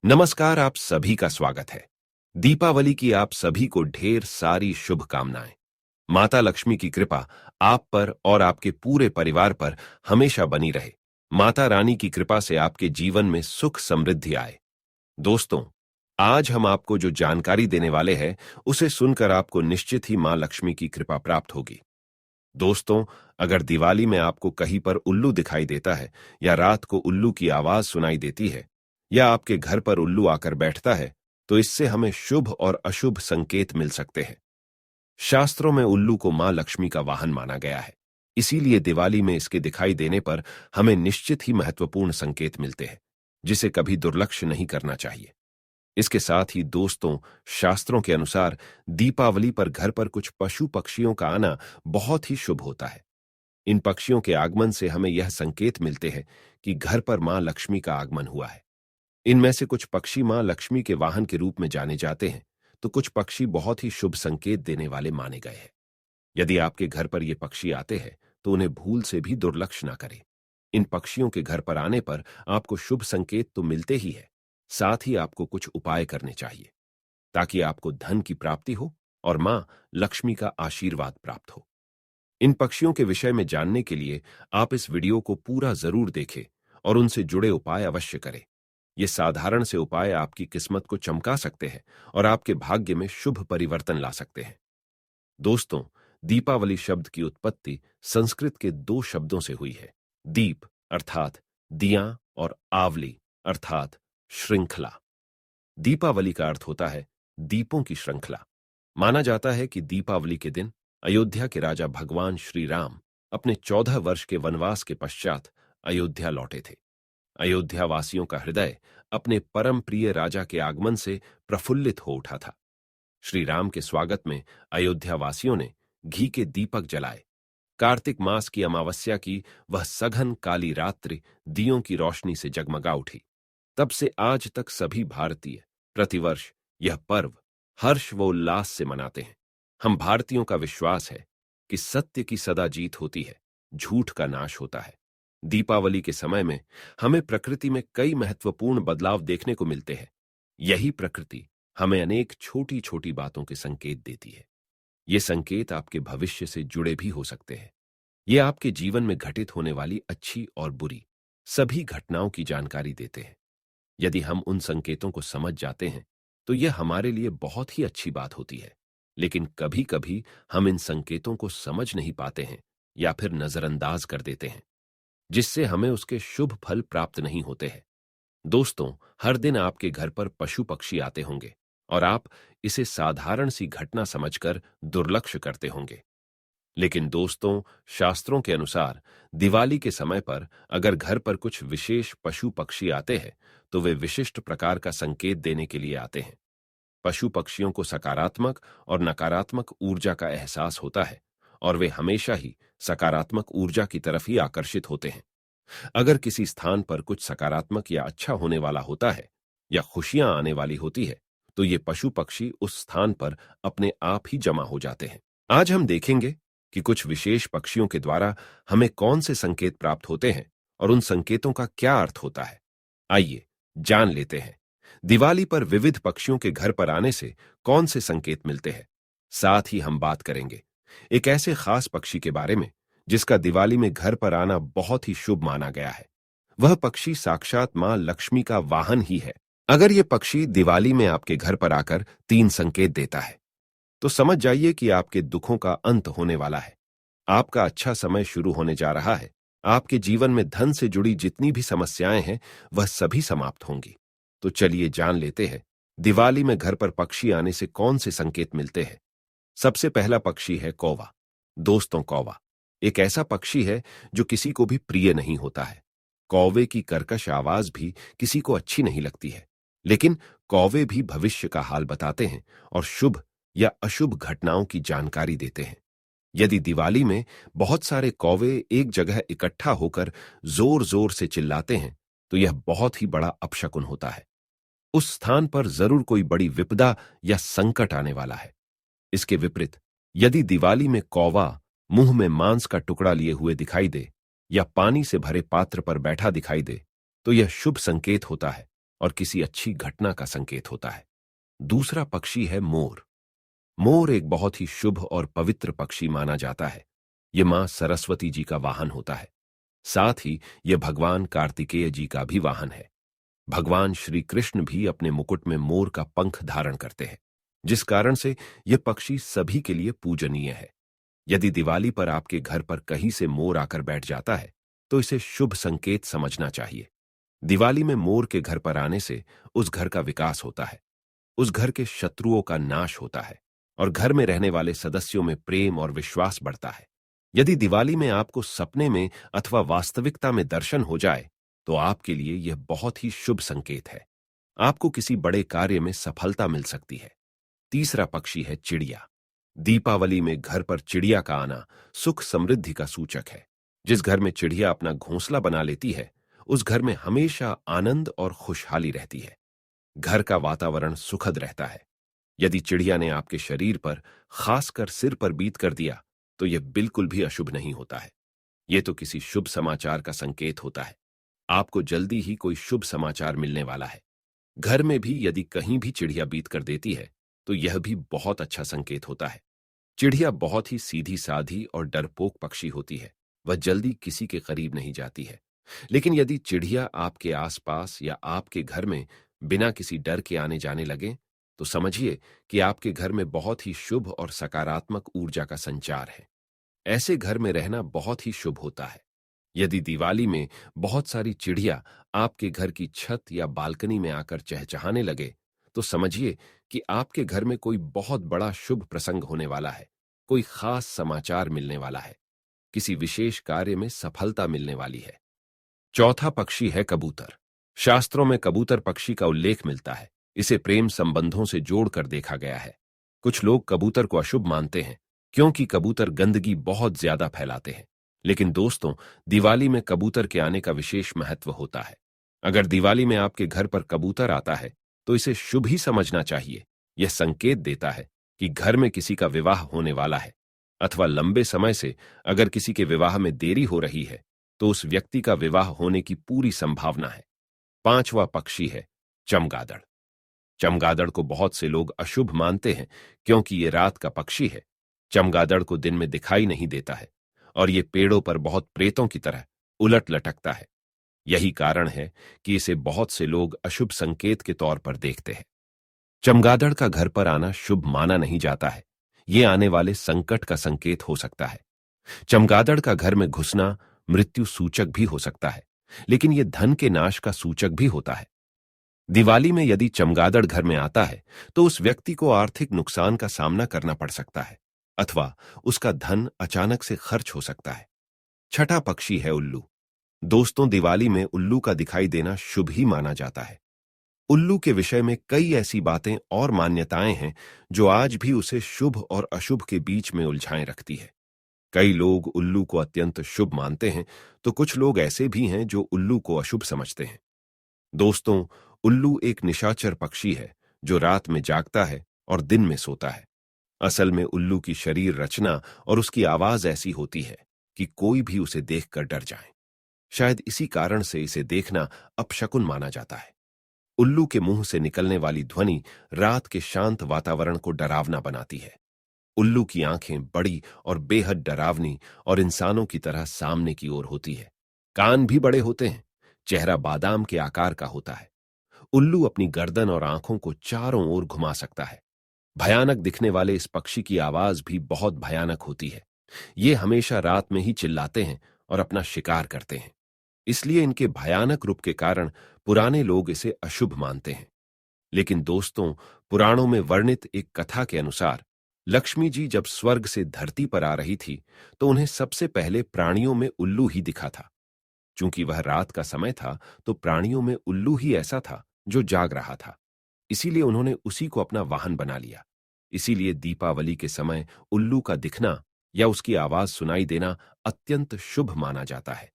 नमस्कार, आप सभी का स्वागत है। दीपावली की आप सभी को ढेर सारी शुभकामनाएं। माता लक्ष्मी की कृपा आप पर और आपके पूरे परिवार पर हमेशा बनी रहे। माता रानी की कृपा से आपके जीवन में सुख समृद्धि आए। दोस्तों, आज हम आपको जो जानकारी देने वाले हैं, उसे सुनकर आपको निश्चित ही मां लक्ष्मी की कृपा प्राप्त होगी। दोस्तों, अगर दिवाली में आपको कहीं पर उल्लू दिखाई देता है, या रात को उल्लू की आवाज सुनाई देती है, या आपके घर पर उल्लू आकर बैठता है, तो इससे हमें शुभ और अशुभ संकेत मिल सकते हैं। शास्त्रों में उल्लू को मां लक्ष्मी का वाहन माना गया है। इसीलिए दिवाली में इसके दिखाई देने पर हमें निश्चित ही महत्वपूर्ण संकेत मिलते हैं, जिसे कभी दुर्लक्ष्य नहीं करना चाहिए। इसके साथ ही दोस्तों, शास्त्रों के अनुसार दीपावली पर घर पर कुछ पशु पक्षियों का आना बहुत ही शुभ होता है। इन पक्षियों के आगमन से हमें यह संकेत मिलते हैं कि घर पर मां लक्ष्मी का आगमन हुआ है। इनमें से कुछ पक्षी मां लक्ष्मी के वाहन के रूप में जाने जाते हैं, तो कुछ पक्षी बहुत ही शुभ संकेत देने वाले माने गए हैं। यदि आपके घर पर ये पक्षी आते हैं, तो उन्हें भूल से भी दुर्लक्ष्य ना करें। इन पक्षियों के घर पर आने पर आपको शुभ संकेत तो मिलते ही है, साथ ही आपको कुछ उपाय करने चाहिए, ताकि आपको धन की प्राप्ति हो और मां लक्ष्मी का आशीर्वाद प्राप्त हो। इन पक्षियों के विषय में जानने के लिए आप इस वीडियो को पूरा जरूर देखें और उनसे जुड़े उपाय अवश्य करें। ये साधारण से उपाय आपकी किस्मत को चमका सकते हैं और आपके भाग्य में शुभ परिवर्तन ला सकते हैं। दोस्तों, दीपावली शब्द की उत्पत्ति संस्कृत के दो शब्दों से हुई है। दीप अर्थात दिया और आवली अर्थात श्रृंखला। दीपावली का अर्थ होता है दीपों की श्रृंखला। माना जाता है कि दीपावली के दिन अयोध्या के राजा भगवान श्री राम अपने 14 वर्ष के वनवास के पश्चात अयोध्या लौटे थे। अयोध्या वासियों का हृदय अपने परम प्रिय राजा के आगमन से प्रफुल्लित हो उठा था। श्री राम के स्वागत में अयोध्या वासियों ने घी के दीपक जलाए। कार्तिक मास की अमावस्या की वह सघन काली रात्रि दियों की रोशनी से जगमगा उठी। तब से आज तक सभी भारतीय प्रतिवर्ष यह पर्व हर्ष व उल्लास से मनाते हैं। हम भारतीयों का विश्वास है कि सत्य की सदा जीत होती है, झूठ का नाश होता है। दीपावली के समय में हमें प्रकृति में कई महत्वपूर्ण बदलाव देखने को मिलते हैं। यही प्रकृति हमें अनेक छोटी छोटी बातों के संकेत देती है। ये संकेत आपके भविष्य से जुड़े भी हो सकते हैं। ये आपके जीवन में घटित होने वाली अच्छी और बुरी सभी घटनाओं की जानकारी देते हैं। यदि हम उन संकेतों को समझ जाते हैं, तो यह हमारे लिए बहुत ही अच्छी बात होती है। लेकिन कभी कभी हम इन संकेतों को समझ नहीं पाते हैं या फिर नजरअंदाज कर देते हैं, जिससे हमें उसके शुभ फल प्राप्त नहीं होते हैं। दोस्तों, हर दिन आपके घर पर पशु पक्षी आते होंगे और आप इसे साधारण सी घटना समझकर दुर्लक्ष्य करते होंगे। लेकिन दोस्तों, शास्त्रों के अनुसार दिवाली के समय पर अगर घर पर कुछ विशेष पशु पक्षी आते हैं, तो वे विशिष्ट प्रकार का संकेत देने के लिए आते हैं। पशु पक्षियों को सकारात्मक और नकारात्मक ऊर्जा का एहसास होता है, और वे हमेशा ही सकारात्मक ऊर्जा की तरफ ही आकर्षित होते हैं। अगर किसी स्थान पर कुछ सकारात्मक या अच्छा होने वाला होता है, या खुशियां आने वाली होती है, तो ये पशु पक्षी उस स्थान पर अपने आप ही जमा हो जाते हैं। आज हम देखेंगे कि कुछ विशेष पक्षियों के द्वारा हमें कौन से संकेत प्राप्त होते हैं और उन संकेतों का क्या अर्थ होता है। आइए जान लेते हैं, दिवाली पर विविध पक्षियों के घर पर आने से कौन से संकेत मिलते हैं। साथ ही हम बात करेंगे एक ऐसे खास पक्षी के बारे में जिसका दिवाली में घर पर आना बहुत ही शुभ माना गया है। वह पक्षी साक्षात मां लक्ष्मी का वाहन ही है। अगर यह पक्षी दिवाली में आपके घर पर आकर 3 संकेत देता है, तो समझ जाइए कि आपके दुखों का अंत होने वाला है। आपका अच्छा समय शुरू होने जा रहा है। आपके जीवन में धन से जुड़ी जितनी भी समस्याएं हैं, वह सभी समाप्त होंगी। तो चलिए जान लेते हैं दिवाली में घर पर पक्षी आने से कौन से संकेत मिलते हैं। सबसे पहला पक्षी है कौवा। दोस्तों, कौवा एक ऐसा पक्षी है जो किसी को भी प्रिय नहीं होता है। कौवे की कर्कश आवाज भी किसी को अच्छी नहीं लगती है, लेकिन कौवे भी भविष्य का हाल बताते हैं और शुभ या अशुभ घटनाओं की जानकारी देते हैं। यदि दिवाली में बहुत सारे कौवे एक जगह इकट्ठा होकर जोर जोर से चिल्लाते हैं, तो यह बहुत ही बड़ा अपशकुन होता है। उस स्थान पर जरूर कोई बड़ी विपदा या संकट आने वाला है। इसके विपरीत, यदि दिवाली में कौवा मुंह में मांस का टुकड़ा लिए हुए दिखाई दे या पानी से भरे पात्र पर बैठा दिखाई दे, तो यह शुभ संकेत होता है और किसी अच्छी घटना का संकेत होता है। दूसरा पक्षी है मोर। मोर एक बहुत ही शुभ और पवित्र पक्षी माना जाता है। ये मां सरस्वती जी का वाहन होता है। साथ ही यह भगवान कार्तिकेय जी का भी वाहन है। भगवान श्री कृष्ण भी अपने मुकुट में मोर का पंख धारण करते हैं, जिस कारण से यह पक्षी सभी के लिए पूजनीय है। यदि दिवाली पर आपके घर पर कहीं से मोर आकर बैठ जाता है, तो इसे शुभ संकेत समझना चाहिए। दिवाली में मोर के घर पर आने से उस घर का विकास होता है, उस घर के शत्रुओं का नाश होता है और घर में रहने वाले सदस्यों में प्रेम और विश्वास बढ़ता है। यदि दिवाली में आपको सपने में अथवा वास्तविकता में दर्शन हो जाए, तो आपके लिए यह बहुत ही शुभ संकेत है। आपको किसी बड़े कार्य में सफलता मिल सकती है। तीसरा पक्षी है चिड़िया। दीपावली में घर पर चिड़िया का आना सुख समृद्धि का सूचक है। जिस घर में चिड़िया अपना घोंसला बना लेती है, उस घर में हमेशा आनंद और खुशहाली रहती है। घर का वातावरण सुखद रहता है। यदि चिड़िया ने आपके शरीर पर, खासकर सिर पर बीत कर दिया, तो यह बिल्कुल भी अशुभ नहीं होता है। यह तो किसी शुभ समाचार का संकेत होता है। आपको जल्दी ही कोई शुभ समाचार मिलने वाला है। घर में भी यदि कहीं भी चिड़िया बीत कर देती है, तो यह भी बहुत अच्छा संकेत होता है। चिड़िया बहुत ही सीधी साधी और डरपोक पक्षी होती है। वह जल्दी किसी के करीब नहीं जाती है। लेकिन यदि चिड़िया आपके आसपास या आपके घर में बिना किसी डर के आने जाने लगे, तो समझिए कि आपके घर में बहुत ही शुभ और सकारात्मक ऊर्जा का संचार है। ऐसे घर में रहना बहुत ही शुभ होता है। यदि दिवाली में बहुत सारी चिड़िया आपके घर की छत या बालकनी में आकर चहचहाने लगे, तो समझिए कि आपके घर में कोई बहुत बड़ा शुभ प्रसंग होने वाला है। कोई खास समाचार मिलने वाला है। किसी विशेष कार्य में सफलता मिलने वाली है। चौथा पक्षी है कबूतर। शास्त्रों में कबूतर पक्षी का उल्लेख मिलता है। इसे प्रेम संबंधों से जोड़कर देखा गया है। कुछ लोग कबूतर को अशुभ मानते हैं, क्योंकि कबूतर गंदगी बहुत ज्यादा फैलाते हैं। लेकिन दोस्तों, दिवाली में कबूतर के आने का विशेष महत्व होता है। अगर दिवाली में आपके घर पर कबूतर आता है, तो इसे शुभ ही समझना चाहिए। यह संकेत देता है कि घर में किसी का विवाह होने वाला है, अथवा लंबे समय से अगर किसी के विवाह में देरी हो रही है, तो उस व्यक्ति का विवाह होने की पूरी संभावना है। पांचवा पक्षी है चमगादड़। चमगादड़ को बहुत से लोग अशुभ मानते हैं, क्योंकि ये रात का पक्षी है। चमगादड़ को दिन में दिखाई नहीं देता है और ये पेड़ों पर बहुत प्रेतों की तरह उलट लटकता है। यही कारण है कि इसे बहुत से लोग अशुभ संकेत के तौर पर देखते हैं। चमगादड़ का घर पर आना शुभ माना नहीं जाता है। ये आने वाले संकट का संकेत हो सकता है। चमगादड़ का घर में घुसना मृत्यु सूचक भी हो सकता है, लेकिन यह धन के नाश का सूचक भी होता है। दिवाली में यदि चमगादड़ घर में आता है, तो उस व्यक्ति को आर्थिक नुकसान का सामना करना पड़ सकता है, अथवा उसका धन अचानक से खर्च हो सकता है। छठा पक्षी है उल्लू। दोस्तों, दिवाली में उल्लू का दिखाई देना शुभ ही माना जाता है। उल्लू के विषय में कई ऐसी बातें और मान्यताएं हैं जो आज भी उसे शुभ और अशुभ के बीच में उलझाए रखती है। कई लोग उल्लू को अत्यंत शुभ मानते हैं, तो कुछ लोग ऐसे भी हैं जो उल्लू को अशुभ समझते हैं। दोस्तों, उल्लू एक निशाचर पक्षी है जो रात में जागता है और दिन में सोता है। असल में उल्लू की शरीर रचना और उसकी आवाज ऐसी होती है कि कोई भी उसे देखकर डर जाए। शायद इसी कारण से इसे देखना अपशकुन माना जाता है। उल्लू के मुंह से निकलने वाली ध्वनि रात के शांत वातावरण को डरावना बनाती है। उल्लू की आंखें बड़ी और बेहद डरावनी और इंसानों की तरह सामने की ओर होती है। कान भी बड़े होते हैं। चेहरा बादाम के आकार का होता है। उल्लू अपनी गर्दन और आंखों को चारों ओर घुमा सकता है। भयानक दिखने वाले इस पक्षी की आवाज भी बहुत भयानक होती है। ये हमेशा रात में ही चिल्लाते हैं और अपना शिकार करते हैं। इसलिए इनके भयानक रूप के कारण पुराने लोग इसे अशुभ मानते हैं। लेकिन दोस्तों, पुराणों में वर्णित एक कथा के अनुसार लक्ष्मी जी जब स्वर्ग से धरती पर आ रही थी, तो उन्हें सबसे पहले प्राणियों में उल्लू ही दिखा था। चूंकि वह रात का समय था, तो प्राणियों में उल्लू ही ऐसा था जो जाग रहा था। इसीलिए उन्होंने उसी को अपना वाहन बना लिया। इसीलिए दीपावली के समय उल्लू का दिखना या उसकी आवाज सुनाई देना अत्यंत शुभ माना जाता है।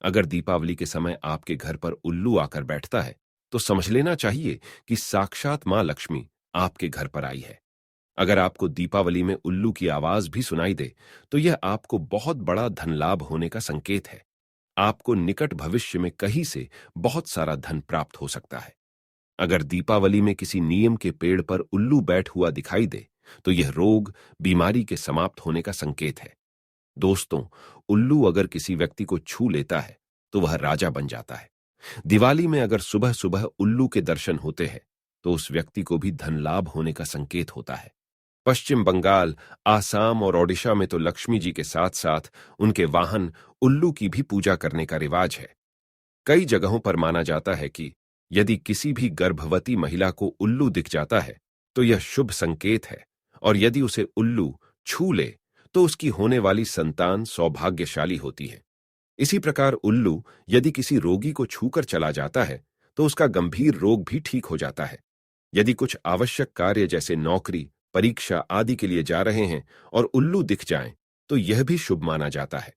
अगर दीपावली के समय आपके घर पर उल्लू आकर बैठता है, तो समझ लेना चाहिए कि साक्षात मां लक्ष्मी आपके घर पर आई है। अगर आपको दीपावली में उल्लू की आवाज भी सुनाई दे, तो यह आपको बहुत बड़ा धन लाभ होने का संकेत है। आपको निकट भविष्य में कहीं से बहुत सारा धन प्राप्त हो सकता है। अगर दीपावली में किसी नीम के पेड़ पर उल्लू बैठ हुआ दिखाई दे तो यह रोग, बीमारी के समाप्त होने का संकेत है। दोस्तों, उल्लू अगर किसी व्यक्ति को छू लेता है तो वह राजा बन जाता है। दिवाली में अगर सुबह सुबह उल्लू के दर्शन होते हैं तो उस व्यक्ति को भी धन लाभ होने का संकेत होता है। पश्चिम बंगाल, आसाम और ओडिशा में तो लक्ष्मी जी के साथ साथ उनके वाहन उल्लू की भी पूजा करने का रिवाज है। कई जगहों पर माना जाता है कि यदि किसी भी गर्भवती महिला को उल्लू दिख जाता है तो यह शुभ संकेत है, और यदि उसे उल्लू छू ले तो उसकी होने वाली संतान सौभाग्यशाली होती है। इसी प्रकार उल्लू यदि किसी रोगी को छूकर चला जाता है तो उसका गंभीर रोग भी ठीक हो जाता है। यदि कुछ आवश्यक कार्य जैसे नौकरी, परीक्षा आदि के लिए जा रहे हैं और उल्लू दिख जाएं तो यह भी शुभ माना जाता है।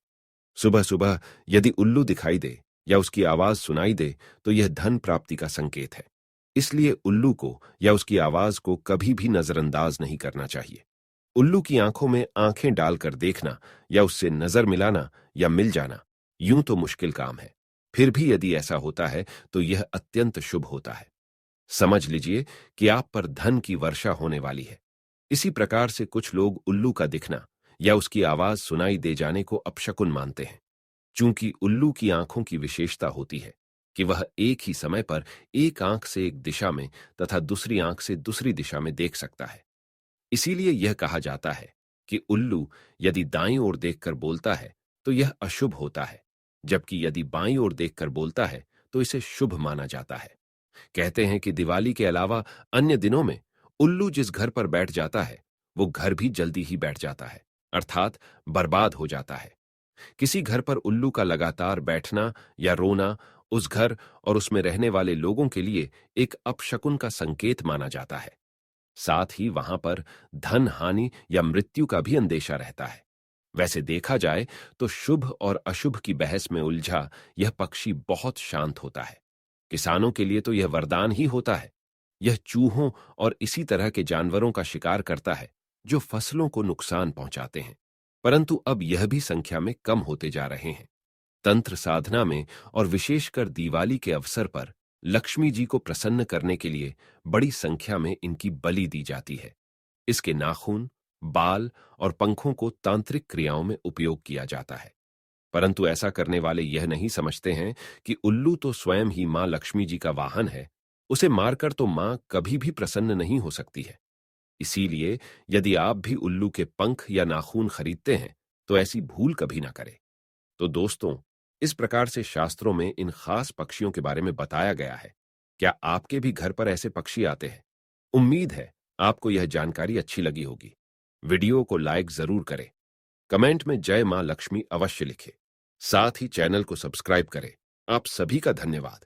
सुबह सुबह यदि उल्लू दिखाई दे या उसकी आवाज सुनाई दे तो यह धन प्राप्ति का संकेत है। इसलिए उल्लू को या उसकी आवाज को कभी भी नजरअंदाज नहीं करना चाहिए। उल्लू की आंखों में आंखें डालकर देखना या उससे नजर मिलाना या मिल जाना यूं तो मुश्किल काम है, फिर भी यदि ऐसा होता है तो यह अत्यंत शुभ होता है। समझ लीजिए कि आप पर धन की वर्षा होने वाली है। इसी प्रकार से कुछ लोग उल्लू का दिखना या उसकी आवाज सुनाई दे जाने को अपशकुन मानते हैं। चूंकि उल्लू की आंखों की विशेषता होती है कि वह एक ही समय पर एक आंख से एक दिशा में तथा दूसरी आंख से दूसरी दिशा में देख सकता है। इसीलिए यह कहा जाता है कि उल्लू यदि दाईं ओर देखकर बोलता है तो यह अशुभ होता है, जबकि यदि बाईं ओर देखकर बोलता है तो इसे शुभ माना जाता है। कहते हैं कि दिवाली के अलावा अन्य दिनों में उल्लू जिस घर पर बैठ जाता है वो घर भी जल्दी ही बैठ जाता है, अर्थात बर्बाद हो जाता है। किसी घर पर उल्लू का लगातार बैठना या रोना उस घर और उसमें रहने वाले लोगों के लिए एक अपशकुन का संकेत माना जाता है। साथ ही वहां पर धन हानि या मृत्यु का भी अंदेशा रहता है। वैसे देखा जाए तो शुभ और अशुभ की बहस में उलझा यह पक्षी बहुत शांत होता है। किसानों के लिए तो यह वरदान ही होता है। यह चूहों और इसी तरह के जानवरों का शिकार करता है जो फसलों को नुकसान पहुंचाते हैं, परंतु अब यह भी संख्या में कम होते जा रहे हैं। तंत्र साधना में और विशेषकर दिवाली के अवसर पर लक्ष्मी जी को प्रसन्न करने के लिए बड़ी संख्या में इनकी बलि दी जाती है। इसके नाखून, बाल और पंखों को तांत्रिक क्रियाओं में उपयोग किया जाता है। परंतु ऐसा करने वाले यह नहीं समझते हैं कि उल्लू तो स्वयं ही मां लक्ष्मी जी का वाहन है, उसे मारकर तो मां कभी भी प्रसन्न नहीं हो सकती है। इसीलिए यदि आप भी उल्लू के पंख या नाखून खरीदते हैं तो ऐसी भूल कभी ना करें। तो दोस्तों, इस प्रकार से शास्त्रों में इन खास पक्षियों के बारे में बताया गया है। क्या आपके भी घर पर ऐसे पक्षी आते हैं? उम्मीद है आपको यह जानकारी अच्छी लगी होगी। वीडियो को लाइक जरूर करें, कमेंट में जय मां लक्ष्मी अवश्य लिखें, साथ ही चैनल को सब्सक्राइब करें। आप सभी का धन्यवाद।